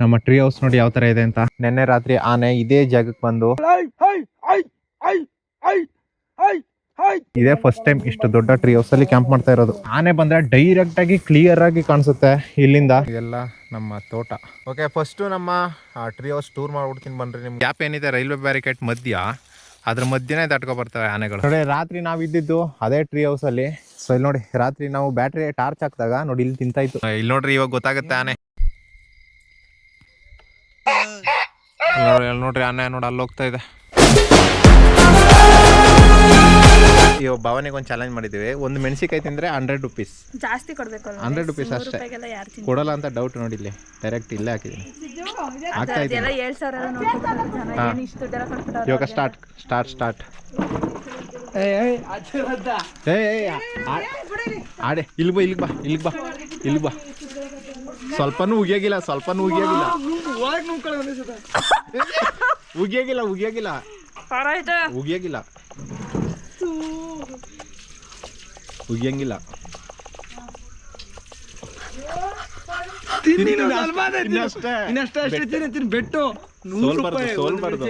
ನಮ್ಮ tree house ನೋಡಿ ಯಾವ ತರ ಇದೆ ಅಂತ. ನಿನ್ನೆ ರಾತ್ರಿ ಆನೆ ಇದೇ ಜಾಗಕ್ಕೆ ಬಂದು ಇದೇ ಫಸ್ಟ್ ಟೈಮ್ ಇಷ್ಟು ದೊಡ್ಡ ಟ್ರೀ ಹೌಸ್ ಅಲ್ಲಿ ಕ್ಯಾಂಪ್ ಮಾಡ್ತಾ ಇರೋದು. ಆನೆ ಬಂದ್ರೆ ಡೈರೆಕ್ಟ್ ಆಗಿ ಕ್ಲಿಯರ್ ಆಗಿ ಕಾಣಿಸುತ್ತೆ ಇಲ್ಲಿಂದ. ಇದೆಲ್ಲ ನಮ್ಮ ತೋಟ. ಓಕೆ, ಫಸ್ಟ್ ನಮ್ಮ ಟ್ರೀ ಹೌಸ್ ಟೂರ್ ಮಾಡ್ಬಿಡ್ತೀನಿ ಬನ್ರಿ. ನಿಮ್ಗೆ ಗ್ಯಾಪ್ ಏನಿದೆ ರೈಲ್ವೆ ಬ್ಯಾರಿಕೇಡ್ ಮಧ್ಯ, ಅದ್ರ ಮಧ್ಯನೇ ದಾಟ್ಕೊ ಬರ್ತವೆ ಆನೆಗಳು. ನೋಡಿ ರಾತ್ರಿ ನಾವ್ ಇದ್ದಿದ್ದು ಅದೇ ಟ್ರೀ ಹೌಸ್ ಅಲ್ಲಿ. ಸೊ ಇಲ್ಲಿ ನೋಡಿ ರಾತ್ರಿ ನಾವು ಬ್ಯಾಟ್ರಿ ಟಾರ್ಚ್ ಹಾಕ್ದಾಗ ನೋಡಿ ಇಲ್ಲಿ ತಿಂತಾಯ್ತು. ಇಲ್ಲಿ ನೋಡ್ರಿ ಇವಾಗ ಗೊತ್ತಾಗುತ್ತೆ ಆನೆ. ನೋಡ್ರಿ ಆನೆ ನೋಡಿ ಅಲ್ಲಿ ಹೋಗ್ತಾ ಇದೆ. ಇವಾಗ ಭವನಿಗೆ ಒಂದು ಚಾಲೆಂಜ್ ಮಾಡಿದ್ದೀವಿ. ಒಂದು ಮೆಣಸಿಕಾಯಿ ತಿಂದ್ರೆ 100 ರೂಪೀಸ್ ಜಾಸ್ತಿ ಕೊಡ್ಬೇಕು. 100 ರೂಪೀಸ್ ಅಷ್ಟೇ. ಕೊಡಲ್ಲ ಅಂತ ಡೌಟ್ ನೋಡಿ ಇಲ್ಲಿ ಡೈರೆಕ್ಟ್ ಇಲ್ಲೇ ಹಾಕಿದ್ದೀನಿ. ಆಗ್ತಾ ಇದೆ ಇವಾಗ. ಸ್ಟಾರ್ಟ್ ಆಡೆ ಇಲ್ಲಿಗೆ ಬಾ. ಸ್ವಲ್ಪನೂ ಉಗಿಯಾಗಿಲ್ಲ. ಉಗಿಯಂಗಿಲ್ಲ. ಬೆಟ್ಟು ಸೋಲ್ಬಾರ್ದು.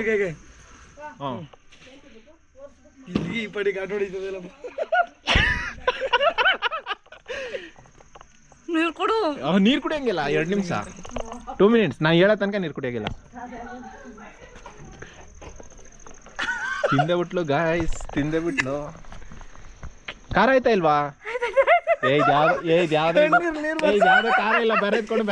ಈ ಪಡಿ ಗಾಟ ಹೊಡಿತದಲ್ಲ. ನೀರು ಕುಡಿಯಂಗಿಲ್ಲ 2 ನಿಮಿಷ 2 ಮಿನಿಟ್ಸ್. ನಾ ಹೇಳೋ ತನಕ ನೀರು ಕುಡಿಯಂಗಿಲ್ಲ. ತಿಂದೆ ಬಿಟ್ಲು. ಖಾರ ಆಯ್ತಾ ಇಲ್ವಾ? ಯಾವ್ದು ಖಾರ ಇಲ್ಲ. ಬರೆದ್ಕೊಂಡು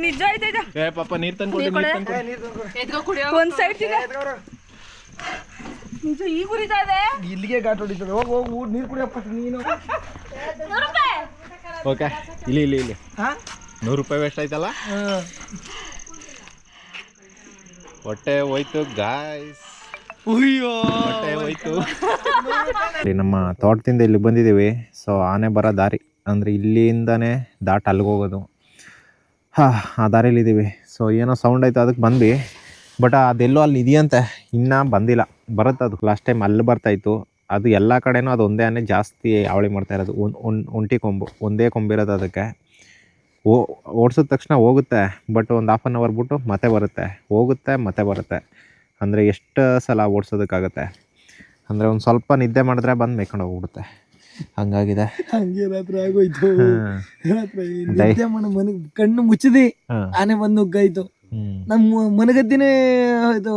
ನಿಜ ಪಾಪ ನೀರ್ ತಂದ್ಕೊಡಿ. ಒಂದ್ ಸೈಡ್ ಈಗ ಉರಿತಾ ಇದೆ. ಇಲ್ಲಿಗೆ ಗಾಟ ಹೊಡಿತದೆ. ಹೋಗಿ ನೀರು ಕುಡಿಯಪ್ಪ ನೀನು. ಓಕೆ, ಇಲ್ಲಿ 100 ರೂಪಾಯಿ ವೇಸ್ಟ್ ಆಯ್ತಲ್ಲ. ಹೊಟ್ಟೆ ಹೋಯ್ತು ಗಾಯ್ಸ್. ಹೊಟ್ಟೆ ಹೋಯ್ತು. ನಮ್ಮ ತೋಟದಿಂದ ಇಲ್ಲಿ ಬಂದಿದ್ದೀವಿ. ಸೊ ಆನೆ ಬರೋ ದಾರಿ ಅಂದರೆ ಇಲ್ಲಿಂದನೇ ಅಲ್ಲಿಗೆ ಹೋಗೋದು. ಆ ದಾರಿಲಿದ್ದೀವಿ. ಸೊ ಏನೋ ಸೌಂಡ್ ಆಯ್ತು ಅದಕ್ಕೆ ಬಂದ್ವಿ. ಬಟ್ ಅದೆಲ್ಲೋ ಅಲ್ಲಿ ಇದೆಯಂತೆ, ಇನ್ನೂ ಬಂದಿಲ್ಲ. ಬರುತ್ತೆ ಅದು. ಲಾಸ್ಟ್ ಟೈಮ್ ಅಲ್ಲಿ ಬರ್ತಾಯಿತ್ತು. ಅದು ಎಲ್ಲ ಕಡೆನೂ ಅದು ಒಂದೇ ಆನೆ ಜಾಸ್ತಿ ಅವಳಿ ಮಾಡ್ತಾ ಇರೋದು. ಒಂಟಿ ಕೊಂಬು, ಒಂದೇ ಕೊಂಬಿರೋದು ಅದಕ್ಕೆ. ಓಡಿಸಿದ ತಕ್ಷಣ ಹೋಗುತ್ತೆ. ಬಟ್ ಒಂದು 1/2 hour ಬಿಟ್ಟು ಮತ್ತೆ ಬರುತ್ತೆ, ಹೋಗುತ್ತೆ ಮತ್ತೆ ಬರುತ್ತೆ. ಅಂದರೆ ಎಷ್ಟು ಸಲ ಓಡಿಸೋದಕ್ಕಾಗುತ್ತೆ? ಅಂದರೆ ಒಂದು ಸ್ವಲ್ಪ ನಿದ್ದೆ ಮಾಡಿದ್ರೆ ಬಂದು ಮೇಯ್ಕೊಂಡು ಹೋಗ್ಬಿಡುತ್ತೆ. ಹಂಗಾಗಿದೆ. ಹಂಗೆ ರಾತ್ರಿ ಆಗೋಯ್ತು. ರಾತ್ರಿ ಮನೆಗೆ ಕಣ್ಣು ಮುಚ್ಚಿದೆ ಆನೆ ಬಂದು ನುಗ್ಗಾಯ್ತು. ನಮ್ಮ ಮನಗದ್ದಿನೇ ಇದು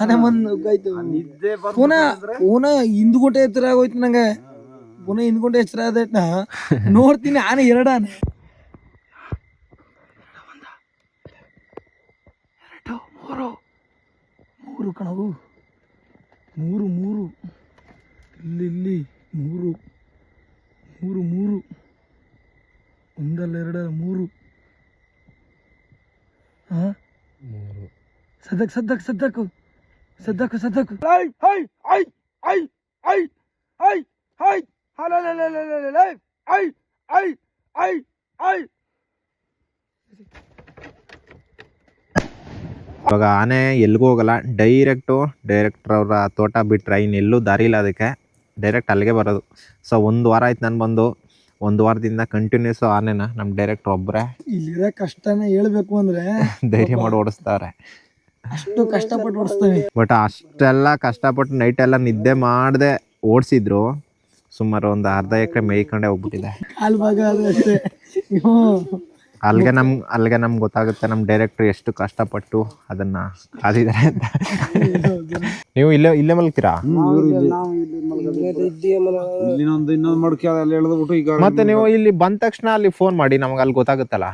ಆನೆ ಬಂದು ನುಗ್ಗಾಯ್ತು. ಪುನಃ ಹಿಂದ್ಗುಂಟೆ ಎಚ್ಚರ ಆಗೋಯ್ತು ನಂಗೆ. ಪುನಃ ಹಿಂದ್ಗುಂಟೆ ಎಚ್ಚರ ಆದಟ್ನ ನೋಡ್ತೀನಿ ಆನೆ 2 ಆನೆ. 3 ಕಣವು. 3 ಇಲ್ಲಿ 3 ಒಂದಲ್ಲ 2 3. ಸದ್ದಕು. ಇವಾಗ ಆನೆ ಎಲ್ಲಿಗೂ ಹೋಗಲ್ಲ. ಡೈರೆಕ್ಟರ್ ಅವರ ತೋಟ ಬಿಟ್ಟರೆ ಇನ್ನೆಲ್ಲೂ ದಾರಿ ಇಲ್ಲ ಅದಕ್ಕೆ. ಡೈರೆಕ್ಟ್ ಅಲ್ಲಿಗೆ ಬರೋದು. ಸೊ 1 ವಾರ ಆಯ್ತು ನಾನು ಬಂದು. 1 ವಾರದಿಂದ ಕಂಟಿನ್ಯೂಸ್ ಆನೆನ ನಮ್ಮ ಡೈರೆಕ್ಟರ್ ಒಬ್ಬರೇ. ಇಲ್ಲಿರೋ ಕಷ್ಟನ ಹೇಳ್ಬೇಕು ಅಂದರೆ ಧೈರ್ಯ ಮಾಡಿ ಓಡಿಸ್ತಾರೆ. ಅಷ್ಟು ಕಷ್ಟಪಟ್ಟು ಓಡಿಸ್ತಾರೆ. ಬಟ್ ಅಷ್ಟೆಲ್ಲ ಕಷ್ಟಪಟ್ಟು ನೈಟೆಲ್ಲ ನಿದ್ದೆ ಮಾಡದೆ ಓಡಿಸಿದ್ರು. ಸುಮಾರು ಒಂದು 1/2 ಎಕರೆ ಮೇಯ್ಕೊಂಡೆ ಹೋಗ್ಬಿಟ್ಟಿದೆ. ಕಾಲು ಭಾಗ ಅಷ್ಟೇ. ಅಲ್ಲಿಗೆ ನಮ್ಗೆ ಗೊತ್ತಾಗುತ್ತೆ ನಮ್ಮ ಡೈರೆಕ್ಟರ್ ಎಷ್ಟು ಕಷ್ಟಪಟ್ಟು ಅದನ್ನ ಕಾದಿದ್ದಾರೆ ಅಂತ. ನೀವು ಇಲ್ಲೇ ಮಲ್ತೀರಾ? ಮತ್ತೆ ನೀವು ಇಲ್ಲಿ ಬಂದ ತಕ್ಷಣ ಅಲ್ಲಿ ಫೋನ್ ಮಾಡಿ, ನಮ್ಗೆ ಅಲ್ಲಿ ಗೊತ್ತಾಗುತ್ತಲ್ಲ.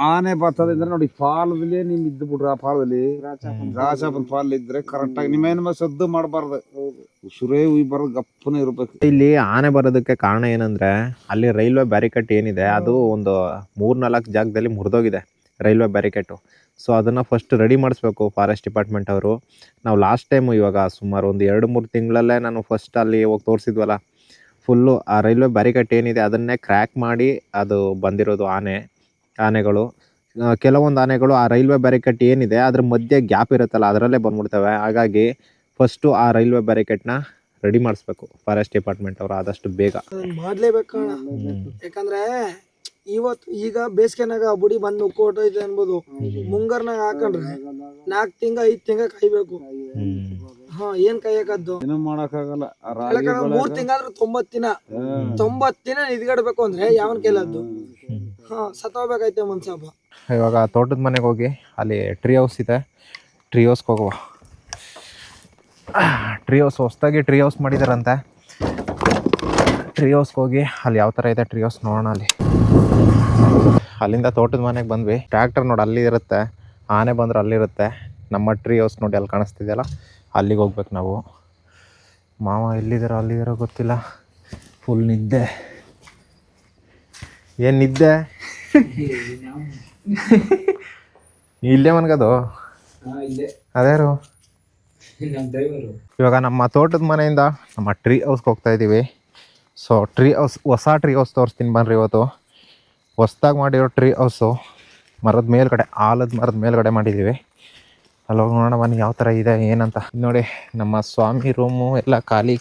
ಆನೆ ಬರ್ತದ ನೋಡಿ ಫಾಲ್ದಲ್ಲಿ ನಿಮ್ ಇದ್ದು ಬಿಡ್ರಿ. ಆ ಫಾಲ್ದಲ್ಲಿ ರಾಜಾಪನ್ ಫಾಲ್ ಇದ್ರೆ ಕರೆಕ್ಟ್ ಆಗಿ ನಿಮ್ಮ ಸದ್ದು ಮಾಡಬಾರ್ದು. ಉಸುರೇ ಬರೋದು ಗಪ್ಪನೇ ಇರ್ಬೇಕು. ಇಲ್ಲಿ ಆನೆ ಬರೋದಕ್ಕೆ ಕಾರಣ ಏನಂದ್ರೆ ಅಲ್ಲಿ ರೈಲ್ವೆ ಬ್ಯಾರಿಕೇಡ್ ಏನಿದೆ ಅದು ಒಂದು 3-4 ಜಾಗದಲ್ಲಿ ಮುರಿದೋಗಿದೆ ರೈಲ್ವೆ ಬ್ಯಾರಿಕೇಟು. ಸೊ ಅದನ್ನು ಫಸ್ಟ್ ರೆಡಿ ಮಾಡಿಸ್ಬೇಕು ಫಾರೆಸ್ಟ್ ಡಿಪಾರ್ಟ್ಮೆಂಟ್ ಅವರು. ನಾವು ಲಾಸ್ಟ್ ಟೈಮು ಇವಾಗ ಸುಮಾರು ಒಂದು 2-3 ತಿಂಗಳಲ್ಲೇ ನಾನು ಫಸ್ಟ್ ಅಲ್ಲಿ ಹೋಗಿ ತೋರಿಸಿದ್ವಲ್ಲ, ಫುಲ್ಲು ಆ ರೈಲ್ವೆ ಬ್ಯಾರಿಕೇಡ್ ಏನಿದೆ ಅದನ್ನೇ ಕ್ರ್ಯಾಕ್ ಮಾಡಿ ಅದು ಬಂದಿರೋದು ಆನೆಗಳು. ಕೆಲವೊಂದು ಆನೆಗಳು ಆ ರೈಲ್ವೆ ಬ್ಯಾರಿಕೇಡ್ ಏನಿದೆ ಅದ್ರ ಮಧ್ಯೆ ಗ್ಯಾಪ್ ಇರುತ್ತಲ್ಲ ಅದರಲ್ಲೇ ಬಂದ್ಬಿಡ್ತವೆ. ಹಾಗಾಗಿ ಫಸ್ಟು ಆ ರೈಲ್ವೆ ಬ್ಯಾರಿಕೇಡ್ನ ರೆಡಿ ಮಾಡಿಸ್ಬೇಕು ಫಾರೆಸ್ಟ್ ಡಿಪಾರ್ಟ್ಮೆಂಟ್ ಅವರು ಆದಷ್ಟು ಬೇಗ. ಮಾಡ್ಲೇಬೇಕು ಯಾಕಂದ್ರೆ ಇವತ್ತು ಈಗ ಬೇಸಿಗೆನಾಗ ಬುಡಿ ಬಂದು ನುಕ್ಕೋಟೈತೆ ಅನ್ಬೋದು. ಮುಂಗಾರ್ನಾಗ ಹಾಕೊಂಡ್ರೆ 4 ತಿಂಗ 5 ತಿಂಗ ಕಾಯ್ಬೇಕು. ಏನ್ ಕಾಯಕದ್ದು ಏನು ಮಾಡಕ್ಕಾಗಲ್ಲ. 3 ತಿಂಗಾದ್ರೆ 90 ದಿನ 90 ದಿನ ನಿದ್ಗಡ್ಬೇಕು ಅಂದ್ರೆ ಯಾವನ್ ಕೈಲದ್ದು. ಸತ್ತೋಗ್ಬೇಕೈತೆ ಮನ್ಸಪ್ಪ. ಇವಾಗ ತೋಟದ ಮನೆಗೆ ಹೋಗಿ ಅಲ್ಲಿ ಟ್ರೀ ಹೌಸ್ ಇದೆ, ಟ್ರೀ ಹೌಸ್ಗೆ ಹೋಗುವ. ಟ್ರೀ ಹೌಸ್ ಹೊಸದಾಗಿ ಟ್ರೀ ಹೌಸ್ ಮಾಡಿದಾರಂತೆ. ಟ್ರೀ ಹೌಸ್ಗೆ ಹೋಗಿ ಅಲ್ಲಿ ಯಾವ ಥರ ಇದೆ ಟ್ರೀ ಹೌಸ್ ನೋಡೋಣ. ಅಲ್ಲಿಂದ ತೋಟದ ಮನೆಗೆ ಬಂದ್ವಿ. ಟ್ರ್ಯಾಕ್ಟರ್ ನೋಡಿ ಅಲ್ಲಿ ಇರುತ್ತೆ, ಆನೆ ಬಂದ್ರೆ ಅಲ್ಲಿರುತ್ತೆ. ನಮ್ಮ ಟ್ರೀ ಹೌಸ್ ನೋಡಿ ಅಲ್ಲಿ ಕಾಣಿಸ್ತಿದೆಯಲ್ಲ ಅಲ್ಲಿಗೆ ಹೋಗ್ಬೇಕು ನಾವು. ಮಾವ ಎಲ್ಲಿದ್ದಾರೋ ಗೊತ್ತಿಲ್ಲ. ಫುಲ್ ನಿದ್ದೆ. ಏನು ನಿದ್ದೆ? ಇಲ್ಲೇ ಮನ್ಗದು ಅದ್ಯಾರು? ಇವಾಗ ನಮ್ಮ ತೋಟದ ಮನೆಯಿಂದ ನಮ್ಮ ಟ್ರೀ ಹೌಸ್ಗೆ ಹೋಗ್ತಾ ಇದ್ದೀವಿ. ಸೊ ಟ್ರೀ ಹೌಸ್, ಹೊಸ ಟ್ರೀ ಹೌಸ್ ತೋರಿಸ್ತೀನಿ ಬನ್ನಿರಿ. ಇವತ್ತು ಹೊಸ್ದಾಗಿ ಮಾಡಿರೋ ಟ್ರೀ ಹೌಸು ಮರದ ಮೇಲ್ಗಡೆ, ಆಲದ ಮರದ ಮೇಲ್ಗಡೆ ಮಾಡಿದ್ದೀವಿ. ಅಲ್ಲಿ ಹೋಗಿ ನೋಡೋಣ ಬನ್ನಿ ಯಾವ ಥರ ಇದೆ ಏನಂತ. ನೋಡಿ ನಮ್ಮ ಸ್ವಾಮಿ ರೂಮು ಎಲ್ಲ ಖಾಲಿ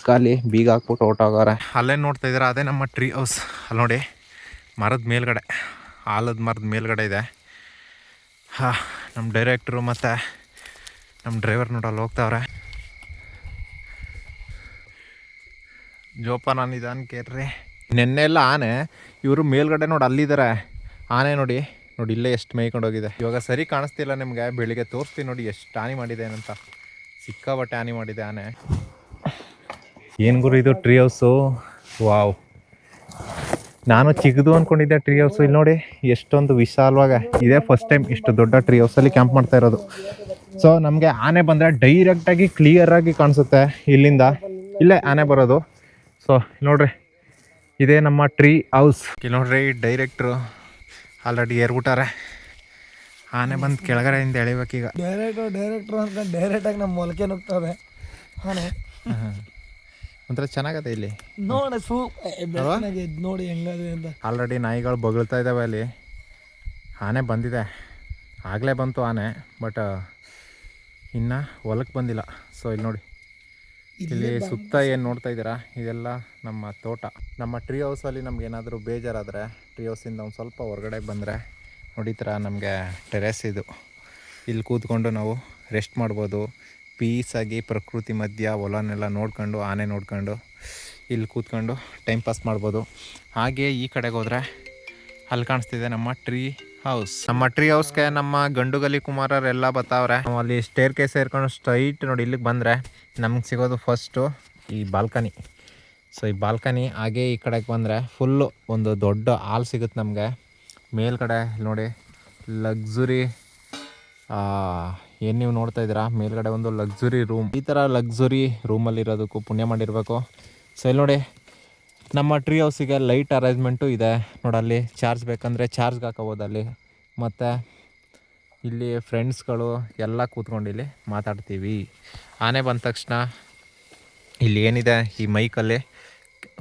ಬೀಗ ಹಾಕ್ಬಿಟ್ಟು ಹೊರ್ಟೋಗೋರೆ. ಅಲ್ಲೇ ನೋಡ್ತಾ ಇದ್ದೀರಾ ಅದೇ ನಮ್ಮ ಟ್ರೀ ಹೌಸ್. ಅಲ್ಲಿ ನೋಡಿ ಮರದ ಮೇಲ್ಗಡೆ, ಆಲದ ಮರದ ಮೇಲ್ಗಡೆ ಇದೆ. ನಮ್ಮ ಡೈರೆಕ್ಟ್ರು ಮತ್ತು ನಮ್ಮ ಡ್ರೈವರ್ ನೋಡಿ ಅಲ್ಲಿ ಹೋಗ್ತಾವ್ರೆ. ಜೋಪಾನ ನಿಧಾನ ಕೇಳ್ರಿ. ನೆನ್ನೆ ಎಲ್ಲ ಆನೆ, ಇವರು ಮೇಲ್ಗಡೆ ನೋಡಿ ಅಲ್ಲಿದ್ದಾರೆ. ಆನೆ ನೋಡಿ ಇಲ್ಲೇ ಎಷ್ಟು ಮೇಯ್ಕೊಂಡು ಹೋಗಿದೆ. ಇವಾಗ ಸರಿ ಕಾಣಿಸ್ತಿಲ್ಲ ನಿಮಗೆ, ಬೆಳಿಗ್ಗೆ ತೋರಿಸ್ತೀನಿ ನೋಡಿ ಎಷ್ಟು ಹಾನಿ ಮಾಡಿದೆ ಏನಂತ. ಸಿಕ್ಕಾಬಟ್ಟೆ ಹಾನಿ ಮಾಡಿದೆ ಆನೆ. ಏನು ಗುರು ಇದು ಟ್ರೀ ಹೌಸು? ವಾವ್, ನಾನು ಚಿಕ್ಕದು ಅಂದ್ಕೊಂಡಿದ್ದೆ ಟ್ರೀ ಹೌಸು. ಇಲ್ಲಿ ನೋಡಿ ಎಷ್ಟೊಂದು ವಿಶಾಲವಾಗಿ ಇದೆ. ಫಸ್ಟ್ ಟೈಮ್ ಇಷ್ಟು ದೊಡ್ಡ ಟ್ರೀ ಹೌಸಲ್ಲಿ ಕ್ಯಾಂಪ್ ಮಾಡ್ತಾ ಇರೋದು. ಸೊ ನಮಗೆ ಆನೆ ಬಂದರೆ ಡೈರೆಕ್ಟಾಗಿ ಕ್ಲಿಯರಾಗಿ ಕಾಣಿಸುತ್ತೆ ಇಲ್ಲಿಂದ. ಇಲ್ಲೇ ಆನೆ ಬರೋದು. ಸೊ ನೋಡ್ರಿ ಇದೇ ನಮ್ಮ ಟ್ರೀ ಹೌಸ್. ಇಲ್ಲಿ ನೋಡ್ರಿ ಡೈರೆಕ್ಟ್ರು ಆಲ್ರೆಡಿ ಏರ್ಬಿಟ್ಟಾರೆ. ಆನೆ ಬಂದು ಕೆಳಗಡೆಯಿಂದ ಎಳಿಬೇಕೀಗ. ಡೈರೆಕ್ಟ್ರು ಅಂತ ಡೈರೆಕ್ಟಾಗಿ ನಮ್ಮ ಮೊಲಕೆ ನುಗ್ತವೆ ಆನೆ. ಒಂಥರ ಚೆನ್ನಾಗದೆ ಇಲ್ಲಿ ನೋಡಿ. ನೋಡಿ ಹೆಂಗದೆ ಅಂತ. ಆಲ್ರೆಡಿ ನಾಯಿಗಳು ಬೊಗಳ್ತಾ ಇದ್ದಾವೆ ಅಲ್ಲಿ. ಆನೆ ಬಂದಿದೆ, ಆಗಲೇ ಬಂತು ಆನೆ, ಬಟ್ ಇನ್ನು ಹೊಲಕ್ಕೆ ಬಂದಿಲ್ಲ. ಸೊ ಇಲ್ಲಿ ನೋಡಿ, ಇಲ್ಲಿ ಸುತ್ತ ಏನು ನೋಡ್ತಾ ಇದ್ದೀರಾ ಇದೆಲ್ಲ ನಮ್ಮ ತೋಟ. ನಮ್ಮ ಟ್ರೀ ಹೌಸಲ್ಲಿ ನಮ್ಗೆ ಏನಾದರೂ ಬೇಜಾರಾದರೆ ಟ್ರೀ ಹೌಸಿಂದ ಒಂದು ಸ್ವಲ್ಪ ಹೊರಗಡೆ ಬಂದರೆ ನೋಡಿ ಥರ ನಮಗೆ ಟೆರೆಸ್ ಇದು. ಇಲ್ಲಿ ಕೂತ್ಕೊಂಡು ನಾವು ರೆಸ್ಟ್ ಮಾಡ್ಬೋದು. ಪೀಸಾಗಿ ಪ್ರಕೃತಿ ಮಧ್ಯ ಹೊಲನೆಲ್ಲ ನೋಡ್ಕೊಂಡು, ಆನೆ ನೋಡ್ಕೊಂಡು ಇಲ್ಲಿ ಕೂತ್ಕೊಂಡು ಟೈಮ್ ಪಾಸ್ ಮಾಡ್ಬೋದು. ಹಾಗೆ ಈ ಕಡೆಗೆ ಹೋದರೆ ಅಲ್ಲಿ ಕಾಣಿಸ್ತಿದೆ ನಮ್ಮ ಟ್ರೀ ಹೌಸ್. ನಮ್ಮ ಟ್ರೀ ಹೌಸ್ಗೆ ನಮ್ಮ ಗಂಡುಗಲಿ ಕುಮಾರರೆಲ್ಲ ಬರ್ತಾವ್ರೆ. ನಾವು ಅಲ್ಲಿ ಸ್ಟೇರ್ ಕೇಸ್ ಸೇರ್ಕೊಂಡು ಸ್ಟ್ರೈಟ್ ನೋಡಿ ಇಲ್ಲಿಗೆ ಬಂದರೆ ನಮ್ಗೆ ಸಿಗೋದು ಫಸ್ಟು ಈ ಬಾಲ್ಕನಿ. ಸೊ ಈ ಬಾಲ್ಕನಿ. ಹಾಗೆ ಈ ಕಡೆಗೆ ಬಂದರೆ ಫುಲ್ಲು ಒಂದು ದೊಡ್ಡ ಹಾಲ್ ಸಿಗುತ್ತೆ ನಮಗೆ. ಮೇಲ್ಗಡೆ ನೋಡಿ ಲಕ್ಸುರಿ, ಏನು ನೀವು ನೋಡ್ತಾ ಇದ್ದೀರಾ ಮೇಲ್ಗಡೆ ಒಂದು ಲಕ್ಸುರಿ ರೂಮ್. ಈ ಥರ ಲಕ್ಸುರಿ ರೂಮಲ್ಲಿರೋದಕ್ಕೂ ಪುಣ್ಯ ಮಾಡಿರಬೇಕು. ಸೊ ಇಲ್ಲಿ ನೋಡಿ ನಮ್ಮ ಟ್ರೀ ಹೌಸಿಗೆ ಲೈಟ್ ಅರೇಂಜ್ಮೆಂಟು ಇದೆ ನೋಡಲ್ಲಿ. ಚಾರ್ಜ್ ಬೇಕಂದರೆ ಚಾರ್ಜ್ಗೆ ಹಾಕೋಬೋದು ಅಲ್ಲಿ. ಮತ್ತು ಇಲ್ಲಿ ಫ್ರೆಂಡ್ಸ್ಗಳು ಎಲ್ಲ ಕೂತ್ಕೊಂಡು ಇಲ್ಲಿ ಮಾತಾಡ್ತೀವಿ. ಆನೆ ಬಂದ ತಕ್ಷಣ ಇಲ್ಲಿ ಏನಿದೆ ಈ ಮೈಕಲ್ಲಿ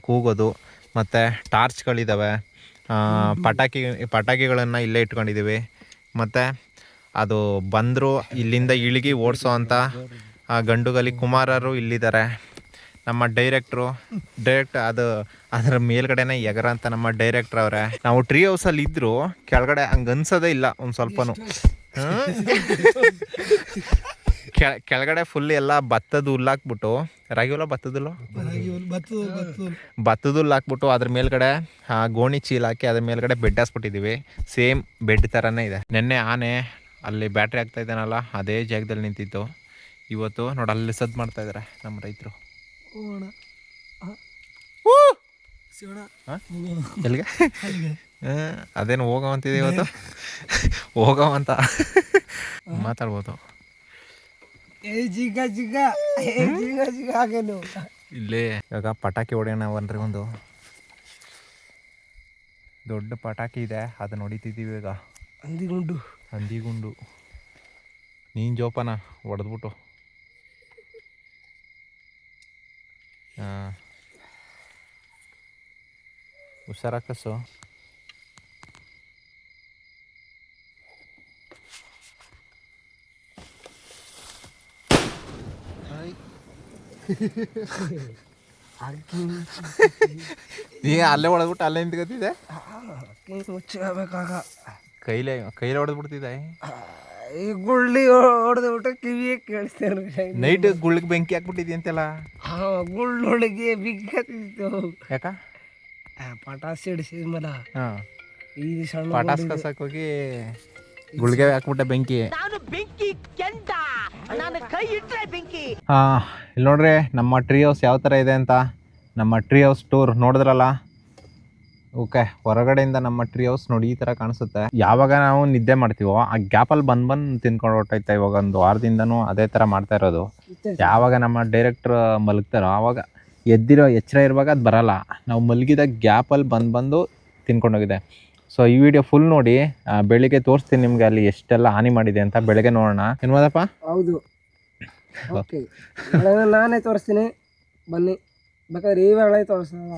ಕೂಗೋದು, ಮತ್ತು ಟಾರ್ಚ್ಗಳಿದ್ದಾವೆ, ಪಟಾಕಿಗಳನ್ನು ಇಲ್ಲೇ ಇಟ್ಕೊಂಡಿದ್ದೀವಿ. ಮತ್ತು ಅದು ಬಂದರು ಇಲ್ಲಿಂದ ಇಳಿಗಿ ಓಡಿಸೋ ಅಂಥ ಗಂಡುಗಲಿ ಕುಮಾರರು ಇಲ್ಲಿದ್ದಾರೆ. ನಮ್ಮ ಡೈರೆಕ್ಟ್ ಅದು ಅದರ ಮೇಲ್ಗಡೆನೇ ಎಗರ ಅಂತ ನಮ್ಮ ಡೈರೆಕ್ಟ್ರ್ ಅವರೇ. ನಾವು ಟ್ರೀ ಹೌಸಲ್ಲಿ ಇದ್ದರೂ ಕೆಳಗಡೆ ಹಂಗೆ ಅನ್ಸೋದೇ ಇಲ್ಲ ಒಂದು ಸ್ವಲ್ಪನೂ. ಕೆಳಗಡೆ ಫುಲ್ ಎಲ್ಲ ಭತ್ತದ ಹುಲ್ಲಾಕ್ಬಿಟ್ಟು, ರಾಗಿ ಹುಲ್ಲ ಭತ್ತದ ಹುಲ್ಲು ಹಾಕ್ಬಿಟ್ಟು ಅದ್ರ ಮೇಲ್ಗಡೆ ಗೋಣಿ ಚೀಲ ಹಾಕಿ ಅದ್ರ ಮೇಲ್ಗಡೆ ಬೆಡ್ ಹಾಸ್ಬಿಟ್ಟಿದ್ದೀವಿ. ಸೇಮ್ ಬೆಡ್ ಥರನೇ ಇದೆ. ನೆನ್ನೆ ಆನೆ ಅಲ್ಲಿ ಬ್ಯಾಟ್ರಿ ಆಗ್ತಾ ಇದ್ದಾನಲ್ಲ ಅದೇ ಜಾಗದಲ್ಲಿ ನಿಂತಿತ್ತು. ಇವತ್ತು ನೋಡಿ ಅಲ್ಲಿ ಸದ್ದು ಮಾಡ್ತಾ ಇದ್ದಾರೆ ನಮ್ಮ ರೈತರು. ಎಲ್ಲಿಗೆ ಅದೇನು ಹೋಗವಂತಿದೆ ಇವತ್ತು. ಹೋಗವಂತ ಮಾತಾಡ್ಬೋದು. ಇಲ್ಲೇ ಇವಾಗ ಪಟಾಕಿ ಹೊಡೆಯೋಣ ಬನ್ರಿ. ಒಂದು ದೊಡ್ಡ ಪಟಾಕಿ ಇದೆ, ಅದನ್ನ ಹೊಡಿತಿದ್ದೀವಿ ಈಗ. ಹಂದಿಗುಂಡು ನೀನು ಜೋಪಾನ ಹೊಡೆದ್ಬಿಟ್ಟು. ಹಾಂ ಹುಷಾರಾಕಸು. ಈಗ ಅಲ್ಲೇ ಹೊಡೆದ್ಬಿಟ್ಟು ಅಲ್ಲೇ ನಿಂತ್ಕೊತಿದ್ದೆ. ಮುಚ್ಚಬೇಕಾಗ ಕೈಲೇ ಹೊಡೆದ್ಬಿಡ್ತಿದ್ದೆ. ಈ ಗುಳ್ಳಿ ಹೊಡೆದ್ಬಿಟ್ಟು ಕಿವಿಯೇ ಕೇಳಿಸ್ತೇವೆ. ನೈಟ್ ಗುಳ್ಳಿಗೆ ಬೆಂಕಿ ಹಾಕ್ಬಿಟ್ಟಿದ್ದಿ ಅಂತೆಲ್ಲ. ಗುಳ್ಳೊಳಗೆ ಬಿಗ್ಗತ್ತಿತ್ತು. ಯಾಕ? ಪಟಾಸ್ ಸಿಡಿಸಿದ್ಮಲ್ಲ. ಹಾಂ, ಈ ಸಣ್ಣ ಪಟಾಸ್ ಕಸಕ್ಕೆ ಹೋಗಿ ಗುಳ್ಗೆ ಹಾಕ್ಬಿಟ್ಟೆ ಬೆಂಕಿ. ಇಲ್ಲಿ ನೋಡ್ರಿ ನಮ್ಮ ಟ್ರೀ ಹೌಸ್ ಯಾವ ಥರ ಇದೆ ಅಂತ. ನಮ್ಮ ಟ್ರೀ ಹೌಸ್ ಟೂರ್ ನೋಡಿದ್ರಲ್ಲ. ಓಕೆ, ಹೊರಗಡೆಯಿಂದ ನಮ್ಮ ಟ್ರೀ ಹೌಸ್ ನೋಡಿ ಈ ಥರ ಕಾಣಿಸುತ್ತೆ. ಯಾವಾಗ ನಾವು ನಿದ್ದೆ ಮಾಡ್ತೀವೋ ಆ ಗ್ಯಾಪಲ್ಲಿ ಬಂದು ತಿನ್ಕೊಂಡು ಹೊಟ್ಟೈತೆ. ಇವಾಗ ಒಂದು ವಾರದಿಂದನೂ ಅದೇ ಥರ ಮಾಡ್ತಾ ಇರೋದು. ಯಾವಾಗ ನಮ್ಮ ಡೈರೆಕ್ಟ್ರ್ ಮಲಗ್ತಾರೋ ಆವಾಗ ಎದ್ದಿರೋ ಎಚ್ಚರ ಇರುವಾಗ ಅದು ಬರಲ್ಲ. ನಾವು ಮಲಗಿದ ಗ್ಯಾಪಲ್ಲಿ ಬಂದು ತಿನ್ಕೊಂಡೋಗಿದೆ. ಸೊ ಈ ವಿಡಿಯೋ ಫುಲ್ ನೋಡಿ. ಬೆಳಿಗ್ಗೆ ತೋರಿಸ್ತೀನಿ ನಿಮಗೆ ಅಲ್ಲಿ ಎಷ್ಟೆಲ್ಲ ಹಾನಿ ಮಾಡಿದೆ ಅಂತ. ಬೆಳಗ್ಗೆ ನೋಡೋಣ. ಏನು ಮಾಡೋದಪ್ಪ? ಹೌದು, ಓಕೆ. ನಾನೇ ತೋರಿಸ್ತೀನಿ, ಬನ್ನಿ. ಬೇಕಾದ್ರೆ ಈ ವೇಳೆ ತೋರಿಸೋಣ.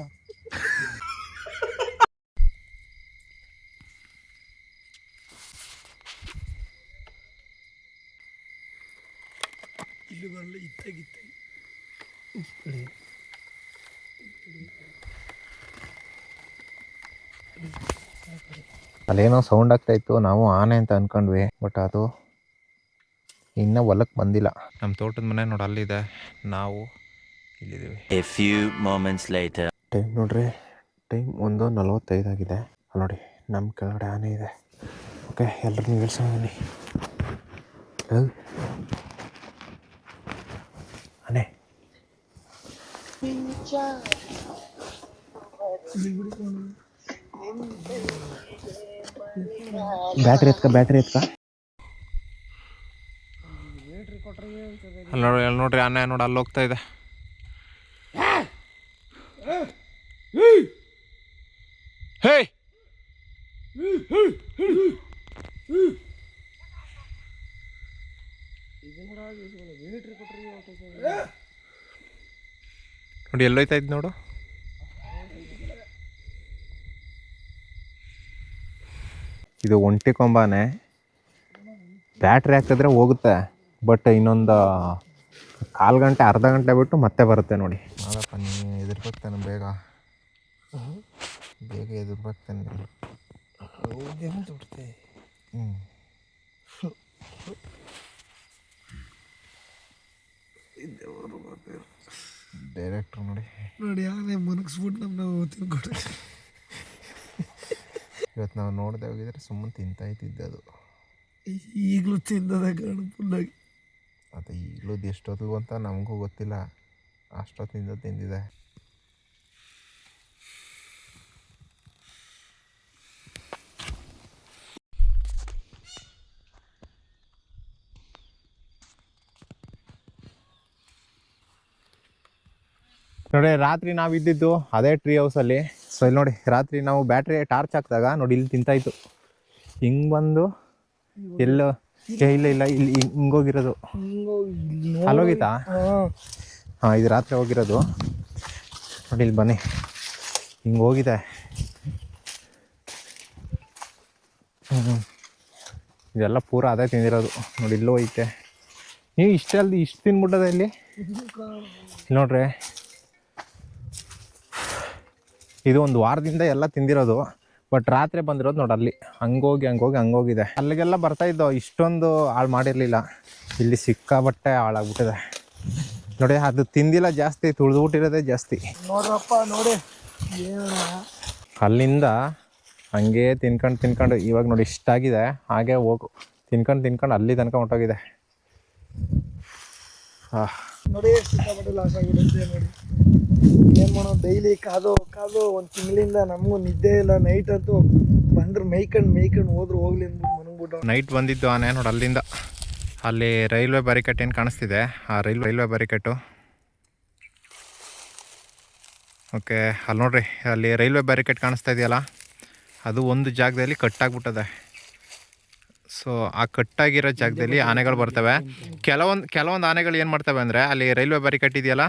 ಇಲ್ಲಿ ಬರಲ್ಲ, ಇತ್ತಾಗಿತ್ತ ಅಲ್ಲೇನೋ ಸೌಂಡ್ ಆಗ್ತಾ ಇತ್ತು. ನಾವು ಆನೆ ಅಂತ ಅನ್ಕೊಂಡ್ವಿ, ಬಟ್ ಅದು ಇನ್ನೂ ಹೊಲಕ್ಕೆ ಬಂದಿಲ್ಲ. ನಮ್ಮ ತೋಟದ ಮನೆ ನೋಡಿ ಅಲ್ಲಿದೆ, ನಾವು ಇಲ್ಲಿದ್ದೀವಿ. ಟೈಮ್ ನೋಡ್ರಿ, ಟೈಮ್ 1:45 ಆಗಿದೆ. ಅಲ್ಲಿ ನೋಡಿ ನಮ್ಮ ಕೆಳಗಡೆ ಆನೆ ಇದೆ. ಓಕೆ, ಎಲ್ಲರೂ ನಿಲ್ಸೋಣ ಬನ್ನಿ. ಆನೆ ಬ್ಯಾಟ್ರಿ ಎತ್ಕ ಅಲ್ಲಿ ನೋಡ್ರಿ ಆನೆ ನೋಡಿ ಅಲ್ಲಿ ಹೋಗ್ತಾ ಇದೆ. ಹೇ, ನೋಡಿ ಎಲ್ಲೋಯ್ತಾ ಇದ್ ನೋಡು. ಇದು ಒಂಟಿ ಕೊಂಬಾನೆ. ಬ್ಯಾಟ್ರಿ ಹಾಕಿದ್ರೆ ಹೋಗುತ್ತೆ, ಬಟ್ ಇನ್ನೊಂದು 1/4 ಗಂಟೆ ಅರ್ಧ ಗಂಟೆ ಬಿಟ್ಟು ಮತ್ತೆ ಬರುತ್ತೆ ನೋಡಿ. ಮಾಡಪ್ಪ, ನೀನು ಎದುರ್ಬೇಕಾನೆ, ಬೇಗ ಎದುರ್ಬೇಕಾನೆ. ಡೈರೆಕ್ಟ್ರು ನೋಡಿ ಆನೆ ಮನಗಿಸ್ಬಿಟ್ಟು ನಾವು ತಿನ್ಕೊಡ್ರಿ. ಇವತ್ತು ನಾವು ನೋಡದೆ ಹೋಗಿದ್ರೆ ಸುಮ್ಮನೆ ತಿಂತಾ ಇದ್ದಿದ್ದು. ಅದು ಈಗಲೂ ತಿಂದದ ಕಾಣು ಫುಲ್ಲಾಗಿ. ಅದು ಈಗಲೂ ಎಷ್ಟೊತ್ತಿಗೂ ಅಂತ ನಮಗೂ ಗೊತ್ತಿಲ್ಲ, ಅಷ್ಟೊತ್ತಿಂದ ತಿಂದಿದೆ. ನೋಡಿ, ರಾತ್ರಿ ನಾವು ಇದ್ದಿದ್ದು ಅದೇ ಟ್ರೀ ಹೌಸಲ್ಲಿ. ಸೊ ಇಲ್ಲಿ ನೋಡಿ, ರಾತ್ರಿ ನಾವು ಬ್ಯಾಟ್ರಿ ಟಾರ್ಚ್ ಹಾಕಿದಾಗ ನೋಡಿ ಇಲ್ಲಿ ತಿಂತಾಯಿತ್ತು. ಹಿಂಗೆ ಬಂದು ಎಲ್ಲೋ ಇಲ್ಲ ಇಲ್ಲಿ ಹಿಂಗೋಗಿರೋದು. ಅಲ್ಲೋಗಿತ್ತಾ? ಹಾಂ, ಇದು ರಾತ್ರಿ ಹೋಗಿರೋದು ನೋಡಿ. ಇಲ್ಲಿ ಬನ್ನಿ, ಹಿಂಗೆ ಹೋಗಿದೆ. ಇದೆಲ್ಲ ಪೂರ ಅದೇ ತಿಂದಿರೋದು ನೋಡಿ. ಇಲ್ಲೂ ಐತೆ. ನೀವು ಇಷ್ಟು ತಿನ್ಬಿಟ್ಟದ ಇಲ್ಲಿ ನೋಡ್ರಿ. ಇದು ಒಂದು ವಾರದಿಂದ ಎಲ್ಲ ತಿಂದಿರೋದು, ಬಟ್ ರಾತ್ರಿ ಬಂದಿರೋದು ನೋಡಿ ಅಲ್ಲಿ ಹಂಗೋಗಿದೆ. ಅಲ್ಲಿಗೆಲ್ಲ ಬರ್ತಾ ಇದ್ದೋ, ಇಷ್ಟೊಂದು ಹಾಳು ಮಾಡಿರಲಿಲ್ಲ. ಇಲ್ಲಿ ಸಿಕ್ಕಾಬಟ್ಟೆ ಹಾಳಾಗ್ಬಿಟ್ಟಿದೆ ನೋಡಿ. ಅದು ತಿಂದಿಲ್ಲ ಜಾಸ್ತಿ, ತುಳಿದ್ಬಿಟ್ಟಿರೋದೇ ಜಾಸ್ತಿ. ನೋಡ್ರಪ್ಪ ನೋಡಿ, ಅಲ್ಲಿಂದ ಹಂಗೆ ತಿನ್ಕೊಂಡು ಇವಾಗ ನೋಡಿ ಇಷ್ಟಾಗಿದೆ. ಹಾಗೆ ಹೋಗು ತಿನ್ಕೊಂಡು ಅಲ್ಲಿ ತನಕ ಹೊಂಟೋಗಿದೆ. ನೋಡಿ, ಸಿಕ್ಕಾಪಟ್ಟೆ ಲಾಸ್ ಆಗಿಬಿಡುತ್ತೆ ನೋಡಿ. ಏನು ಮಾಡೋದು, ಡೈಲಿ ಕಾದು ಒಂದು ತಿಂಗಳಿಂದ ನಮಗೂ ನಿದ್ದೆ ಇಲ್ಲ. ನೈಟ್ ಅಂತೂ ಬಂದ್ರೆ ಮೇಯ್ಕೊಂಡು ಹೋದ್ರು ಹೋಗ್ಲಿ ಅಂದ್ಬಿಟ್ಟು ಮನಗ್ಬಿಟ್ಟು ನೈಟ್ ಬಂದಿದ್ದು ಆನೆ ನೋಡಿ. ಅಲ್ಲಿಂದ ಅಲ್ಲಿ ರೈಲ್ವೆ ಬ್ಯಾರಿಕೇಡ್ ಏನು ಕಾಣಿಸ್ತಿದೆ, ಆ ರೈಲ್ವೆ ಬ್ಯಾರಿಕೇಟು. ಓಕೆ, ಅಲ್ಲಿ ನೋಡ್ರಿ, ಅಲ್ಲಿ ರೈಲ್ವೆ ಬ್ಯಾರಿಕೇಡ್ ಕಾಣಿಸ್ತಾ ಇದೆಯಲ್ಲ, ಅದು ಒಂದು ಜಾಗದಲ್ಲಿ ಕಟ್ಟಾಗ್ಬಿಟ್ಟದೆ. ಸೊ ಆ ಕಟ್ಟಾಗಿರೋ ಜಾಗದಲ್ಲಿ ಆನೆಗಳು ಬರ್ತವೆ. ಕೆಲವೊಂದು ಆನೆಗಳು ಏನು ಮಾಡ್ತವೆ ಅಂದರೆ, ಅಲ್ಲಿ ರೈಲ್ವೆ ಬ್ಯಾರಿಕೇಡ್ ಇದೆಯಲ್ಲ,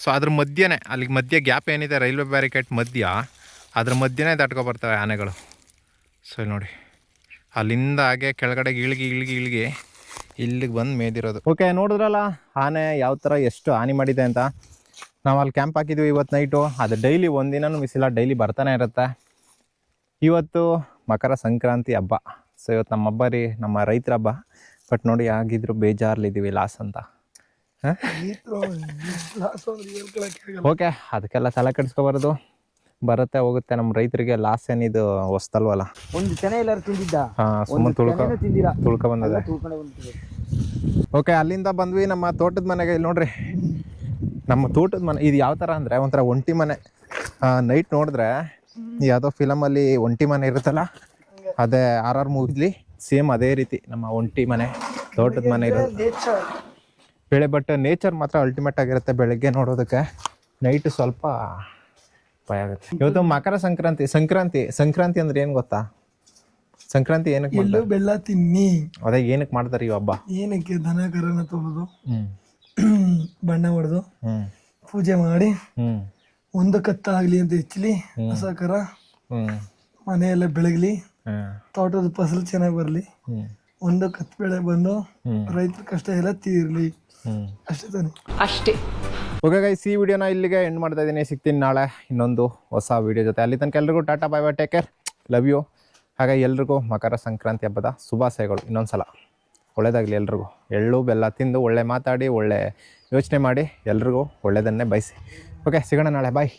ಸೊ ಅದ್ರ ಮಧ್ಯೆ ಗ್ಯಾಪ್ ಏನಿದೆ ರೈಲ್ವೆ ಬ್ಯಾರಿಕೇಡ್ ಮಧ್ಯ, ಅದ್ರ ಮಧ್ಯೆನೇ ದಾಟ್ಕೊ ಬರ್ತವೆ ಆನೆಗಳು. ಸೊ ಇಲ್ಲಿ ನೋಡಿ, ಅಲ್ಲಿಂದ ಹಾಗೆ ಕೆಳಗಡೆ ಇಳ್ಗಿ ಇಲ್ಲಿಗೆ ಬಂದು ಮೇದಿರೋದು. ಓಕೆ, ನೋಡಿದ್ರಲ್ಲ ಆನೆ ಯಾವ ಥರ ಎಷ್ಟು ಹಾನಿ ಮಾಡಿದೆ ಅಂತ. ನಾವು ಅಲ್ಲಿ ಕ್ಯಾಂಪ್ ಹಾಕಿದ್ವಿ ಇವತ್ತು ನೈಟು. ಅದು ಡೈಲಿ ಒಂದಿನೂ ಮಿಸ್ ಇಲ್ಲ, ಡೈಲಿ ಬರ್ತಾನೆ ಇರುತ್ತೆ. ಇವತ್ತು ಮಕರ ಸಂಕ್ರಾಂತಿ ಹಬ್ಬ. ಸೊ ಇವತ್ತು ನಮ್ಮ ಹಬ್ಬ ರೀ, ನಮ್ಮ ರೈತರ ಹಬ್ಬ. ಬಟ್ ನೋಡಿ ಆಗಿದ್ರು ಬೇಜಾರ್ಲಿದ್ದೀವಿ ಲಾಸ್ ಅಂತ. ಓಕೆ, ಅದಕ್ಕೆಲ್ಲ ತಲೆ ಕೆಡಿಸ್ಕೊಬಾರ್ದು. ಬರುತ್ತೆ ಹೋಗುತ್ತೆ, ನಮ್ಮ ರೈತರಿಗೆ ಲಾಸ್ ಏನಿದು ಹೊಸ್ತಲ್ವಲ್ಲ. ಒಂದು ಚೆನ್ನ ಎಲ್ಲರೂ ತಿಂದಿದ್ದ, ಸುಮ್ಮನೆ ತುಳ್ಕ ಬಂದದೆ. ಬಂದಿದೆ. ಓಕೆ, ಅಲ್ಲಿಂದ ಬಂದ್ವಿ ನಮ್ಮ ತೋಟದ ಮನೆಗೆ. ಇಲ್ಲಿ ನೋಡ್ರಿ ನಮ್ಮ ತೋಟದ ಮನೆ. ಇದು ಯಾವ ಥರ ಅಂದರೆ ಒಂಥರ ಒಂಟಿ ಮನೆ. ನೈಟ್ ನೋಡಿದ್ರೆ ಯಾವುದೋ ಫಿಲಮಲ್ಲಿ ಒಂಟಿ ಮನೆ ಇರುತ್ತಲ್ಲ, ಅದೇ RR ಮೂವಿಲಿ ಸೇಮ್ ಅದೇ ರೀತಿ ನಮ್ಮ ಒಂಟಿ ಮನೆ, ತೋಟದ ಮನೆ ಇರೋದು. ಬಟ್ ನೇಚರ್ ಮಾತ್ರ ಅಲ್ಟಿಮೇಟ್ ಆಗಿರುತ್ತೆ ಬೆಳಗ್ಗೆ ನೋಡೋದಕ್ಕೆ. ನೈಟ್ ಸ್ವಲ್ಪ ಭಯ ಆಗುತ್ತೆ. ಇವತ್ತು ಮಕರ ಸಂಕ್ರಾಂತಿ. ಸಂಕ್ರಾಂತಿ ಅಂದ್ರೆ ಏನು ಗೊತ್ತಾ? ಸಂಕ್ರಾಂತಿ ಏನಕ್ಕೆ ಎಳ್ಳು ಬೆಲ್ಲ ತಿನ್ನಿ. ಅದೇ ಏನಕ್ಕೆ ಮಾಡ್ತಾರೆ ಈ ಹಬ್ಬ? ಏನಕ್ಕೆ ದನ ಕರನ ತೊಗೊಳೋದು, ಬಣ್ಣ ಹೊಡೆದು ಪೂಜೆ ಮಾಡಿ, ಒಂದು ಕತ್ತಾಗ್ಲಿ ಅಂತ ಹೆಚ್ಚಲಿ, ಹೊಸ ಕರ ಮನೆಯೆಲ್ಲ ಬೆಳಗ್ಲಿ, ತೋಟದ ಫಸಲು ಚೆನ್ನಾಗಿ ಬರಲಿ, ಒಂದು ಕತ್ ಬೆಳೆ ಬಂದು ರೈತರ ಕಷ್ಟ ಎಲ್ಲ ತೀರ್ಲಿ, ಅಷ್ಟೇ ತಾನೆ. ಅಷ್ಟೇ. ಓಕೆ ಗೈಸ್, ಈ ವಿಡಿಯೋನ ಇಲ್ಲಿಗೆ ಎಂಡ್ ಮಾಡ್ತಾ ಇದ್ದೀನಿ. ಸಿಗ್ತೀನಿ ನಾಳೆ ಇನ್ನೊಂದು ಹೊಸ ವಿಡಿಯೋ ಜೊತೆ. ಅಲ್ಲಿ ತನಕ ಎಲ್ರಿಗೂ tata, bye bye, take care, love you. ಹಾಗೆ ಎಲ್ರಿಗೂ ಮಕರ ಸಂಕ್ರಾಂತಿ ಹಬ್ಬದ ಶುಭಾಶಯಗಳು. ಇನ್ನೊಂದು ಸಲ ಒಳ್ಳೇದಾಗಲಿ ಎಲ್ರಿಗೂ. ಎಳ್ಳು ಬೆಲ್ಲ ತಿಂದು ಒಳ್ಳೆ ಮಾತಾಡಿ, ಒಳ್ಳೆ ಯೋಚನೆ ಮಾಡಿ, ಎಲ್ರಿಗೂ ಒಳ್ಳೆಯದನ್ನೇ ಬಯಸಿ. ಓಕೆ, ಸಿಗೋಣ ನಾಳೆ. ಬಾಯ್.